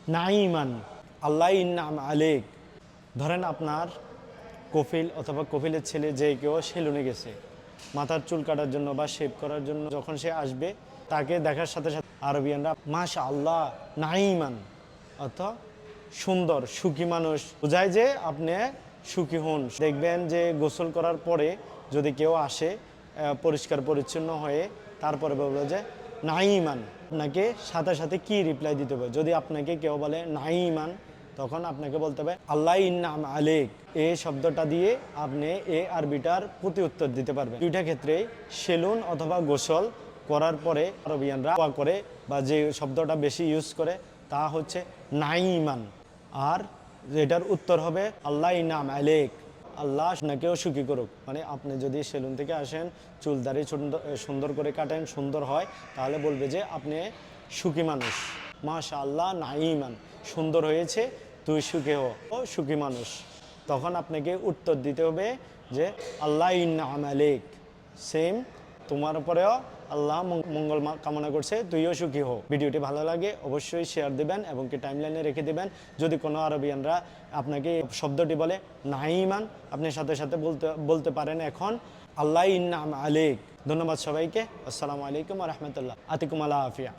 নাইমান, আল্লাহ ইন্নাম আলেক। ধরেন আপনার কফিল অথবা কফিলের ছেলে যে কেউ সেলুনে গেছে মাথার চুল কাটার জন্য বা শেভ করার জন্য, যখন সে আসবে তাকে দেখার সাথে সাথে আরবিয়ানরা মাশা আল্লাহ নাইমান অর্থ সুন্দর, সুখী মানুষ বোঝায় যে আপনি সুখী হন। দেখবেন যে গোসল করার পরে যদি কেউ আসে পরিষ্কার পরিচ্ছন্ন হয়ে, তারপরে বলবে যে নাইমান, আপনাকে সাথে সাথে কি রিপ্লাই দিতে হবে? যদি আপনাকে কেউ বলে নাইমান, তখন আপনাকে বলতে হবে আল্লাহ ইন্নাম আলেক। এই শব্দটা দিয়ে আপনি এই আরবিটার প্রতি উত্তর দিতে পারবেন। দুইটা ক্ষেত্রে সেলুন অথবা গোসল করার পরে আরবিয়ানরা করে বা যে শব্দটা বেশি ইউজ করে তা হচ্ছে নাইমান। আর এটার উত্তর হবে আল্লাহ ইন্নাম আলেক, আল্লাহ আপনাকেও সুখী করুক। মানে আপনি যদি সেলুন থেকে আসেন, চুল দাড়ি সুন্দর করে কাটেন, সুন্দর হয়, তাহলে বলবে যে আপনি সুখী মানুষ, মাশা আল্লাহ নাইমান, সুন্দর হয়েছে, তুই সুখী হো, ও সুখী মানুষ। তখন আপনাকে উত্তর দিতে হবে যে আল্লাহ ইন্নাম আলেক, সেম তোমার উপরেও আল্লাহ মঙ্গল কামনা করছে, তুইও সুখী হো। ভিডিওটি ভালো লাগে অবশ্যই শেয়ার দিবেন এবং কি টাইমলাইনে রেখে দিবেন। যদি কোনো আরবিয়ানরা আপনাকে শব্দটি বলে নাইমান, আপনি সাথে সাথে বলতে পারেন এখন আল্লাহ ইন্নাম আলেক। ধন্যবাদ সবাইকে। আসসালামু আলাইকুম ওয়া রাহমাতুল্লাহ। আতিকুম আলা আফিয়া।